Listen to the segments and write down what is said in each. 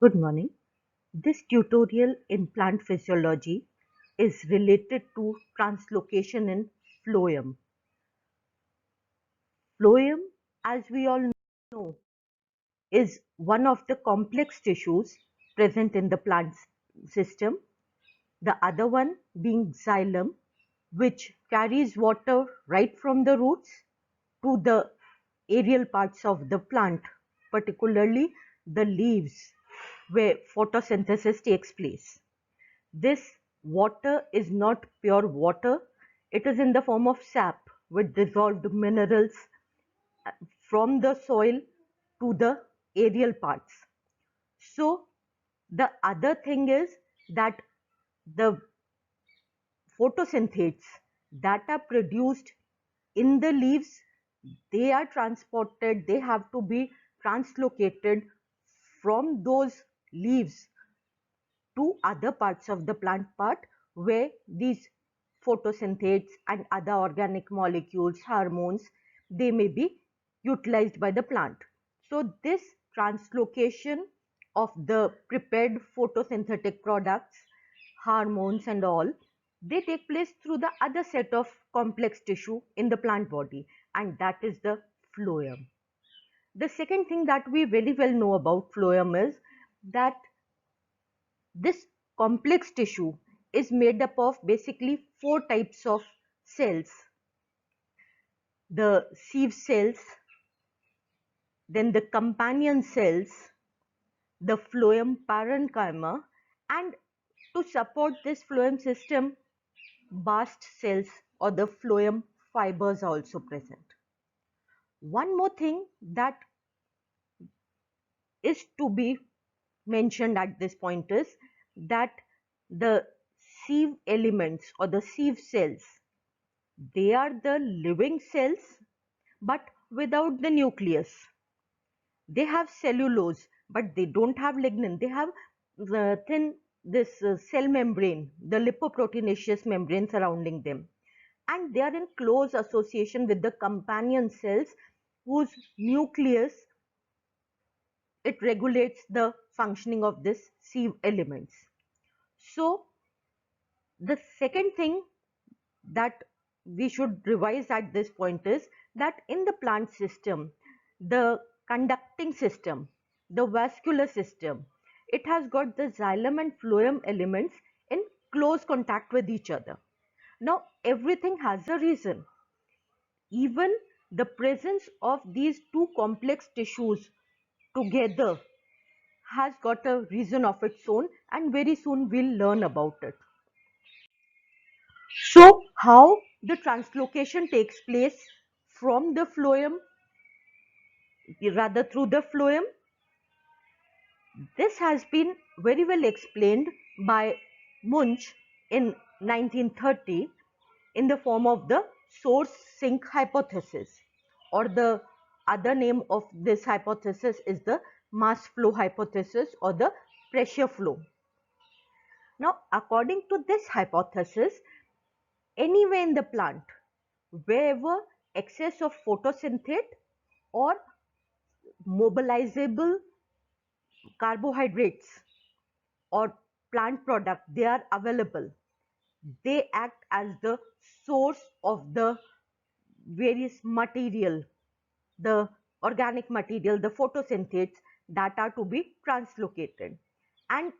Good morning. This tutorial in plant physiology is related to translocation in phloem. Phloem, as we all know, is one of the complex tissues present in the plant system. The other one being xylem, which carries water right from the roots to the aerial parts of the plant, particularly the leaves where photosynthesis takes place. This water is not pure water, it is in the form of sap with dissolved minerals from the soil to the aerial parts. So, the other thing is that the photosynthetes that are produced in the leaves, they are transported, they have to be translocated from those leaves to other parts of the plant part where these photosynthetes and other organic molecules, hormones, they may be utilized by the plant. So this translocation of the prepared photosynthetic products, hormones and all, they take place through the other set of complex tissue in the plant body, and that is the phloem. The second thing that we very well know about phloem is that this complex tissue is made up of basically four types of cells: the sieve cells, then the companion cells, the phloem parenchyma, and to support this phloem system, bast cells or the phloem fibers are also present. One more thing that is to be mentioned at this point is that the sieve elements or the sieve cells, they are the living cells but without the nucleus. They have cellulose but they don't have lignin. They have thin this cell membrane, the lipoproteinaceous membrane surrounding them, and they are in close association with the companion cells whose nucleus, it regulates the functioning of this sieve elements. So the second thing that we should revise at this point is that in the plant system, the conducting system, the vascular system, it has got the xylem and phloem elements in close contact with each other. Now everything has a reason. Even the presence of these two complex tissues together has got a reason of its own, and very soon we'll learn about it. So how the translocation takes place from the phloem, rather through the phloem, this has been very well explained by Munch in 1930 in the form of the source sink hypothesis, or the other name of this hypothesis is the mass flow hypothesis or the pressure flow. Now according to this hypothesis, anywhere in the plant, wherever excess of photosynthate or mobilizable carbohydrates or plant product, they are available, they act as the source of the various material, the organic material, the photosynthates that are to be translocated, and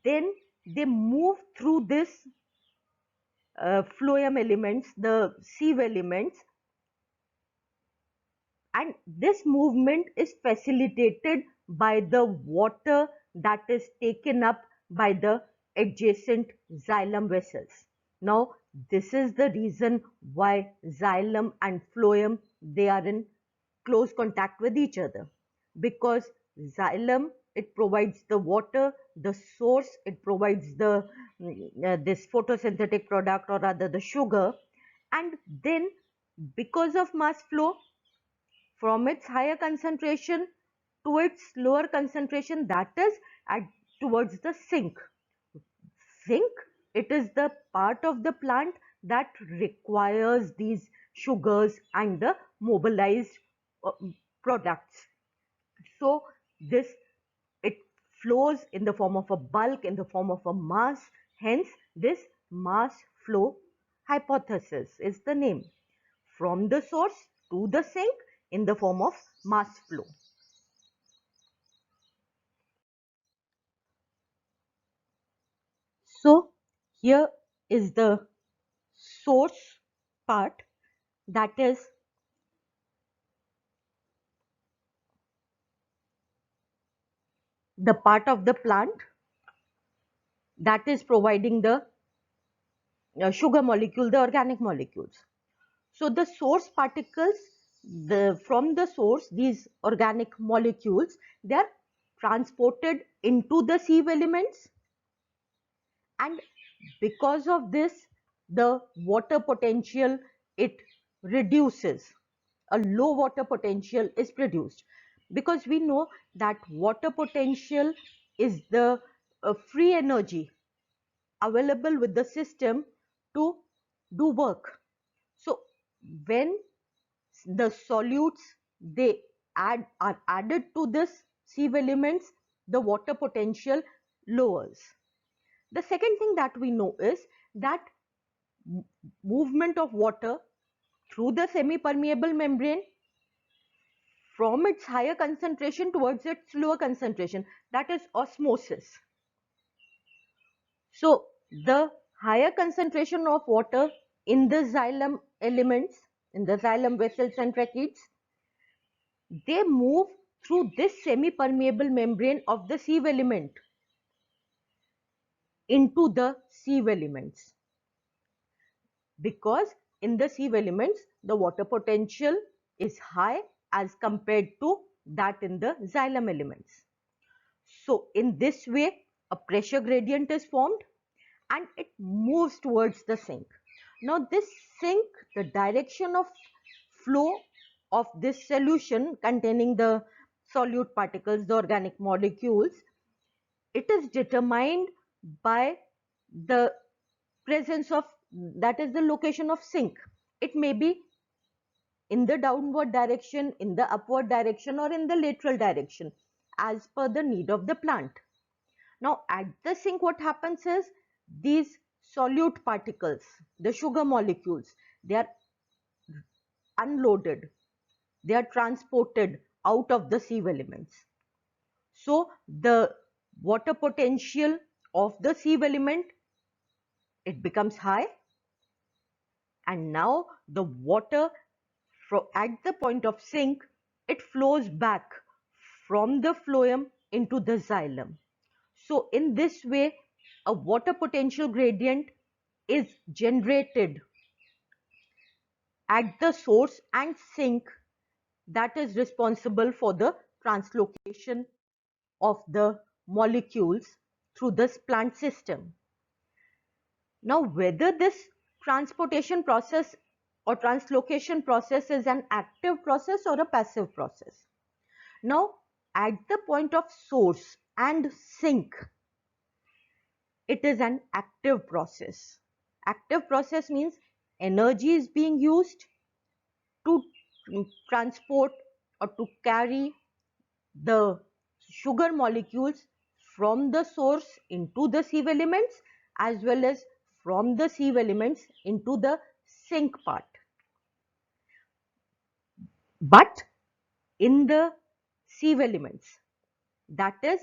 then they move through this phloem elements, the sieve elements, and this movement is facilitated by the water that is taken up by the adjacent xylem vessels. Now this is the reason why xylem and phloem, they are in close contact with each other, because xylem, it provides the water, the source, it provides the this photosynthetic product or rather the sugar, and then because of mass flow from its higher concentration to its lower concentration, that is at towards the sink. Sink, it is the part of the plant that requires these sugars and the mobilized uh, products. So this, it flows in the form of a bulk, in the form of a mass. Hence, this mass flow hypothesis is the name. From the source to the sink in the form of mass flow. So, here is the source part, that is the part of the plant that is providing the sugar molecule, the organic molecules. So the source particles, from the source, these organic molecules, they are transported into the sieve elements, and because of this, the water potential, it reduces. A low water potential is produced, because we know that water potential is the free energy available with the system to do work. So when the solutes they are added to this sieve elements, the water potential lowers. The second thing that we know is that movement of water through the semi-permeable membrane from its higher concentration towards its lower concentration, that is osmosis. So the higher concentration of water in the xylem elements, in the xylem vessels and tracheids, they move through this semi-permeable membrane of the sieve element into the sieve elements, because in the sieve elements the water potential is high as compared to that in the xylem elements. So in this way a pressure gradient is formed and it moves towards the sink. Now this sink, the direction of flow of this solution containing the solute particles, the organic molecules, it is determined by the presence of, that is the location of sink. It may be in the downward direction, in the upward direction, or in the lateral direction as per the need of the plant. Now at the sink what happens is, these solute particles, the sugar molecules, they are unloaded, they are transported out of the sieve elements. So the water potential of the sieve element, it becomes high, and now the water at the point of sink, it flows back from the phloem into the xylem. So in this way a water potential gradient is generated at the source and sink, that is responsible for the translocation of the molecules through this plant system. Now whether this transportation process or translocation process is an active process or a passive process. Now at the point of source and sink, it is an active process. Active process means energy is being used to transport or to carry the sugar molecules from the source into the sieve elements, as well as from the sieve elements into the sink part. But in the sieve elements, that is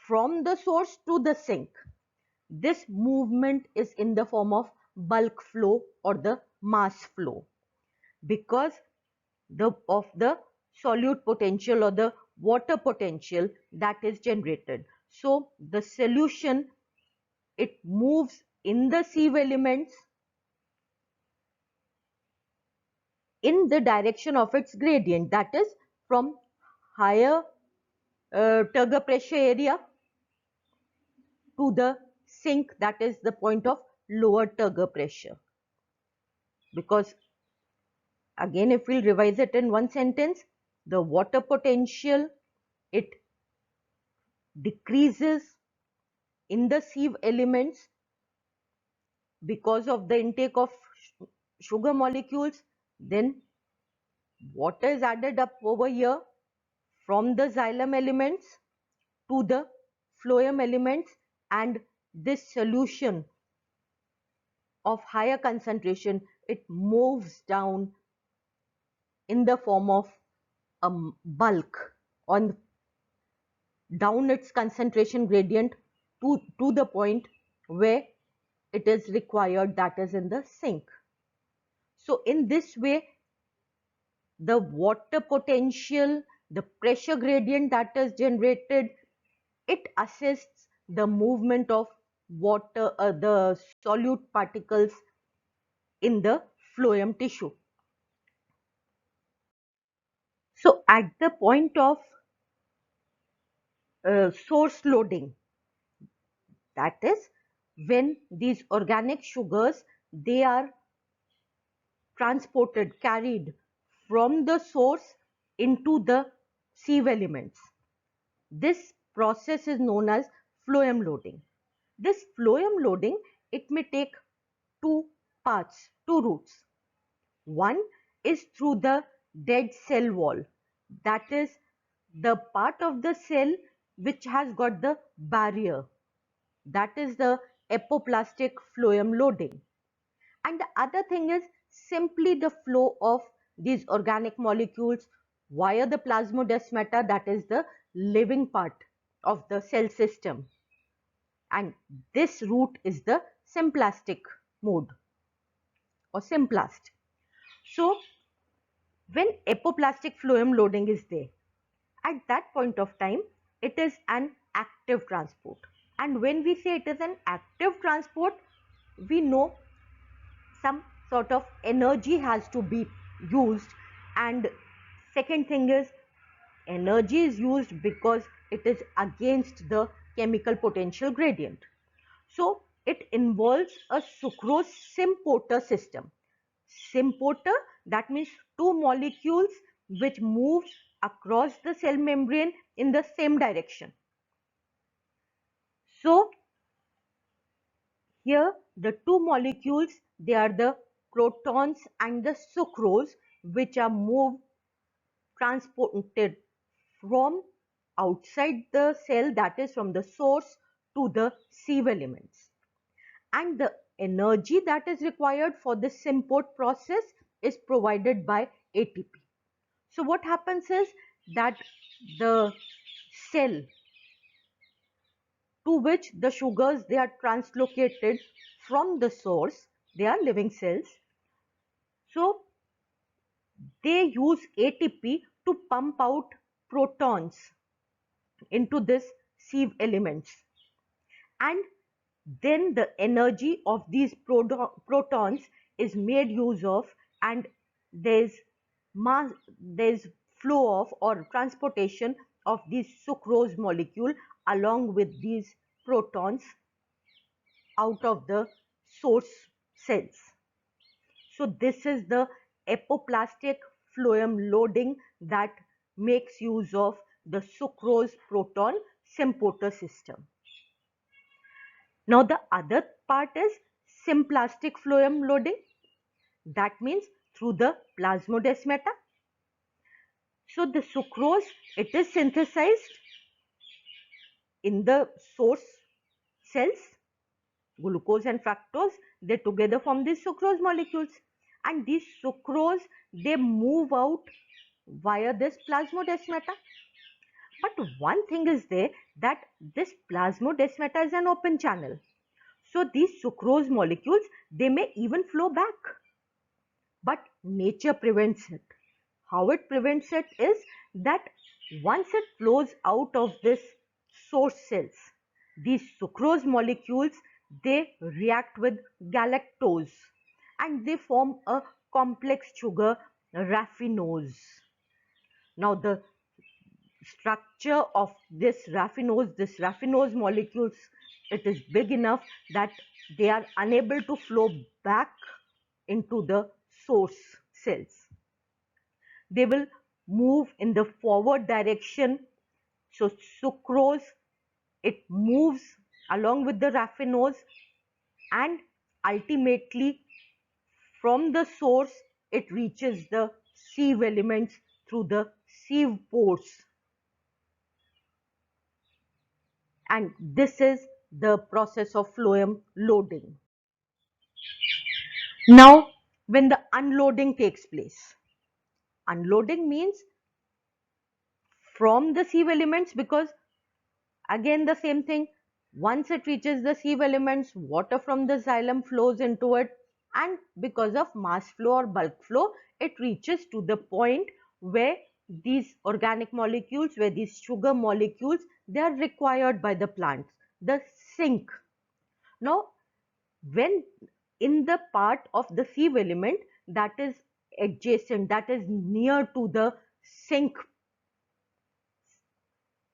from the source to the sink, this movement is in the form of bulk flow or the mass flow, because of the solute potential or the water potential that is generated. So the solution, it moves in the sieve elements in the direction of its gradient, that is from higher turgor pressure area to the sink, that is the point of lower turgor pressure. Because again, if we'll revise it in one sentence, the water potential, it decreases in the sieve elements because of the intake of sugar molecules. Then water is added up over here from the xylem elements to the phloem elements, and this solution of higher concentration, it moves down in the form of a bulk on down its concentration gradient to the point where it is required, that is in the sink. So in this way, the water potential, the pressure gradient that is generated, it assists the movement of water, the solute particles in the phloem tissue. So at the point of source loading, that is when these organic sugars, they are transported, carried from the source into the sieve elements. This process is known as phloem loading. This phloem loading, it may take two paths, two routes. One is through the dead cell wall, that is the part of the cell which has got the barrier, that is the apoplastic phloem loading. And the other thing is simply the flow of these organic molecules via the plasmodesmata, that is the living part of the cell system. And this route is the symplastic mode or symplast. So when apoplastic phloem loading is there, at that point of time, it is an active transport. And when we say it is an active transport, we know some sort of energy has to be used. And second thing is, energy is used because it is against the chemical potential gradient. So it involves a sucrose symporter system. Symporter, that means two molecules which move across the cell membrane in the same direction. So here the two molecules, they are the protons and the sucrose, which are moved, transported from outside the cell, that is from the source, to the sieve elements. And the energy that is required for this symport process is provided by ATP. So what happens is that the cell to which the sugars, they are translocated from the source, they are living cells. So they use ATP to pump out protons into this sieve elements, and then the energy of these protons is made use of, and there's mass, there's flow of or transportation of these sucrose molecule along with these protons out of the source cells. So this is the apoplastic phloem loading that makes use of the sucrose proton symporter system. Now the other part is symplastic phloem loading. That means through the plasmodesmata. So the sucrose, it is synthesized in the source cells. Glucose and fructose, they together form these sucrose molecules. And these sucrose, they move out via this plasmodesmata. But one thing is there, that this plasmodesmata is an open channel. So these sucrose molecules, they may even flow back. But nature prevents it. How it prevents it is that once it flows out of this source cells, these sucrose molecules, they react with galactose and they form a complex sugar, raffinose. Now the structure of this raffinose molecules, it is big enough that they are unable to flow back into the source cells. They will move in the forward direction. So sucrose, it moves along with the raffinose, and ultimately from the source it reaches the sieve elements through the sieve pores. and this is the process of phloem loading. Now, when the unloading takes place, unloading means from the sieve elements, because again the same thing, once it reaches the sieve elements, water from the xylem flows into it, and because of mass flow or bulk flow, it reaches to the point where these organic molecules, where these sugar molecules, they are required by the plants, the sink. Now, when in the part of the sieve element that is adjacent, that is near to the sink,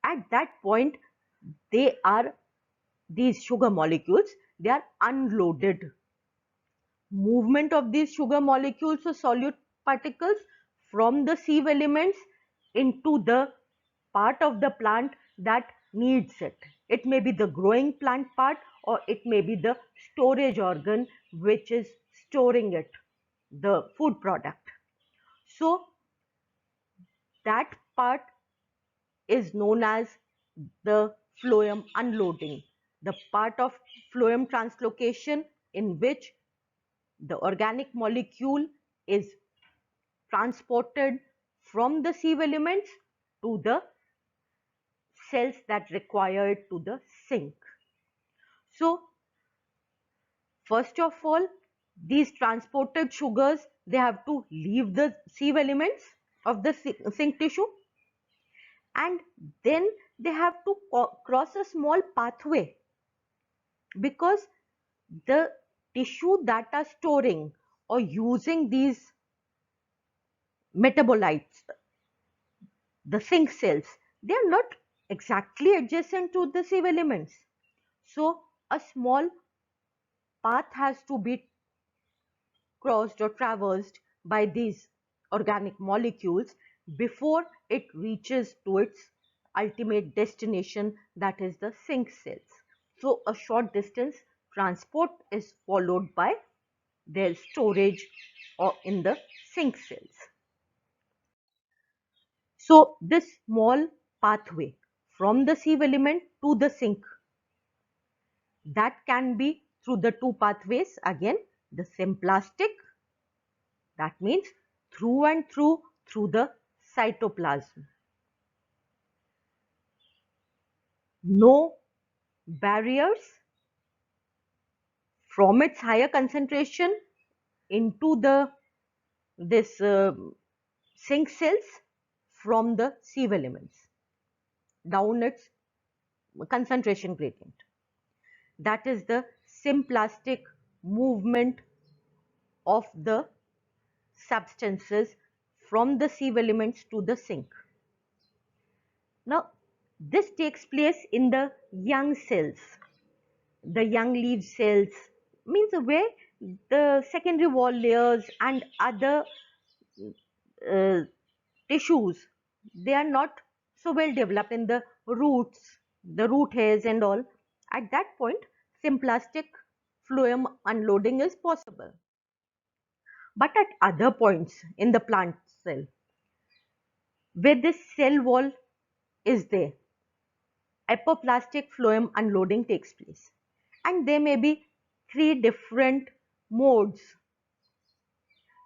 at that point they are, these sugar molecules, they are unloaded. Movement of these sugar molecules or solute particles from the sieve elements into the part of the plant that needs it. It may be the growing plant part, or it may be the storage organ which is storing it, the food product. So that part is known as the phloem unloading, the part of phloem translocation in which the organic molecule is transported from the sieve elements to the cells that require it to the sink. So first of all, these transported sugars, they have to leave the sieve elements of the sink tissue, and then they have to cross a small pathway, because the tissue that are storing or using these metabolites, the sink cells, they are not exactly adjacent to the sieve elements. So a small path has to be crossed or traversed by these organic molecules before it reaches to its ultimate destination, that is the sink cells. So a short distance transport is followed by their storage or in the sink cells. So this small pathway from the sieve element to the sink, that can be through the two pathways again, the symplastic, that means through and through the cytoplasm. No barriers from its higher concentration into the this sink cells from the sieve elements down its concentration gradient. That is the symplastic movement of the substances from the sieve elements to the sink. Now, this takes place in the young cells. The young leaf cells means where the secondary wall layers and other uh, tissues, they are not so well developed in the roots, the root hairs and all. At that point, symplastic phloem unloading is possible. But at other points in the plant cell, where this cell wall is there, apoplastic phloem unloading takes place. And there may be three different modes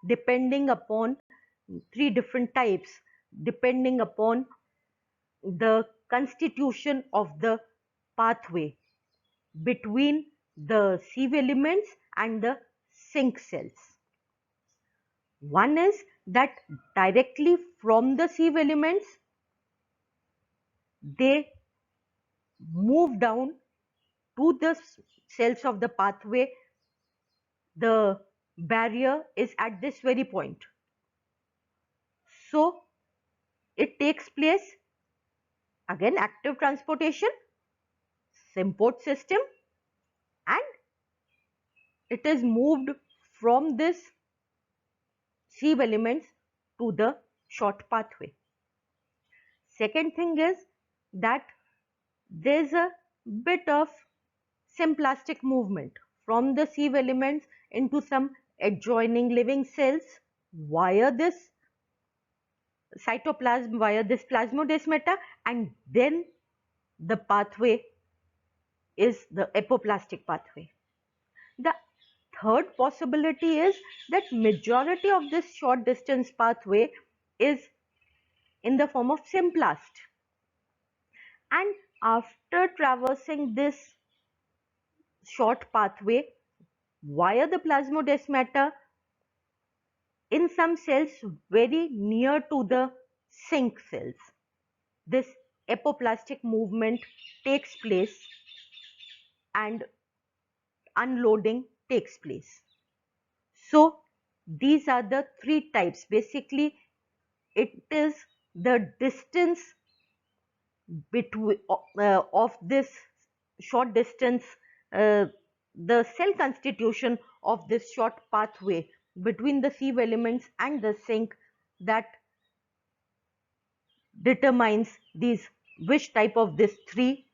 depending upon three different types, depending upon the constitution of the pathway between the sieve elements and the sink cells. One is that directly from the sieve elements, they move down to the cells of the pathway. The barrier is at this very point. So it takes place again, active transportation, symport system, and it is moved from this sieve elements to the short pathway. Second thing is that there's a bit of symplastic movement from the sieve elements into some adjoining living cells via this cytoplasm, via this plasmodesmata, and then the pathway is the apoplastic pathway. The third possibility is that majority of this short distance pathway is in the form of symplast, and after traversing this short pathway via the plasmodesmata, in some cells very near to the sink cells, this apoplastic movement takes place and unloading takes place. So these are the three types. Basically, it is the distance between of this short distance, the cell constitution of this short pathway between the sieve elements and the sink that determines these which type of this three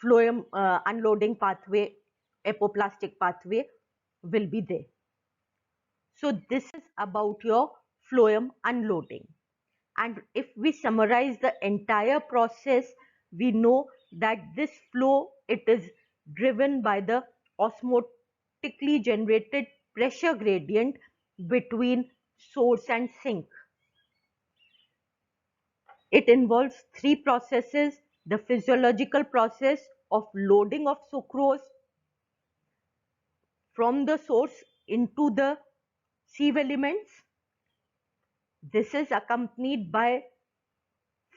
phloem unloading pathway, apoplastic pathway will be there. So this is about your phloem unloading. And if we summarize the entire process, we know that this flow, it is driven by the osmotically generated pressure gradient between source and sink. It involves three processes: the physiological process of loading of sucrose from the source into the sieve elements. This is accompanied by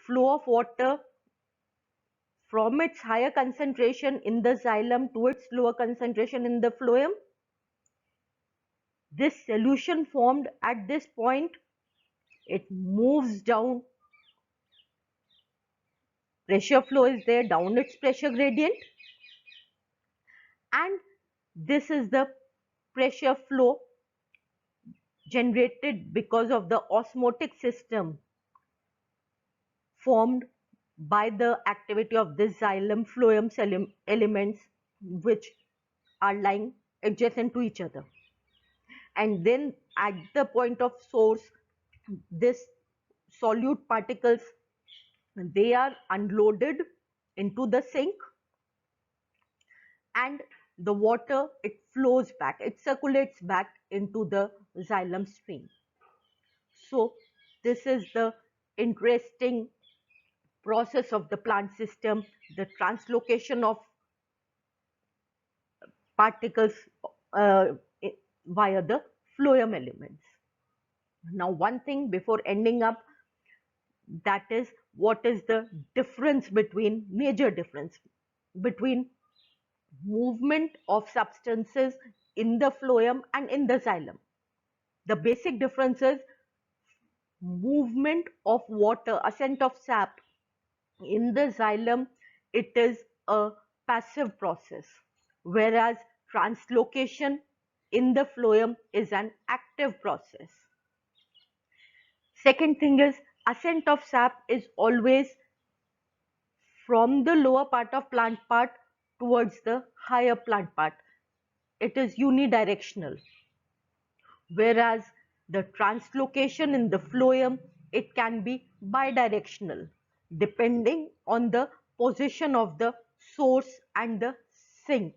flow of water from its higher concentration in the xylem to its lower concentration in the phloem. This solution formed at this point, it moves down, pressure flow is there down its pressure gradient, and this is the pressure flow generated because of the osmotic system formed by the activity of the xylem phloem elements which are lying adjacent to each other. And then at the point of source, this solute particles, they are unloaded into the sink, and the water, it flows back, it circulates back into the xylem stream. So this is the interesting process of the plant system, the translocation of particles uh, via the phloem elements. Now, one thing before ending up, that is, what is the difference between, major difference between movement of substances in the phloem and in the xylem. The basic difference is movement of water, ascent of sap in the xylem, it is a passive process, whereas translocation in the phloem is an active process. Second thing is, ascent of sap is always from the lower part of plant part towards the higher plant part. It is unidirectional, whereas the translocation in the phloem, it can be bidirectional depending on the position of the source and the sink.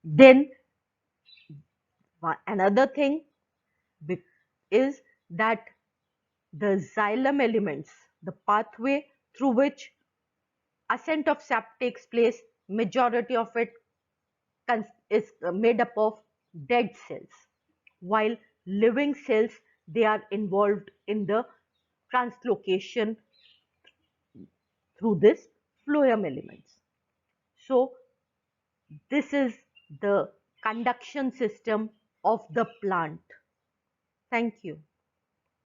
Then another thing is that the xylem elements, the pathway through which ascent of sap takes place, majority of it is made up of dead cells, while living cells, they are involved in the translocation through this phloem elements. So this is the conduction system of the plant. Thank you.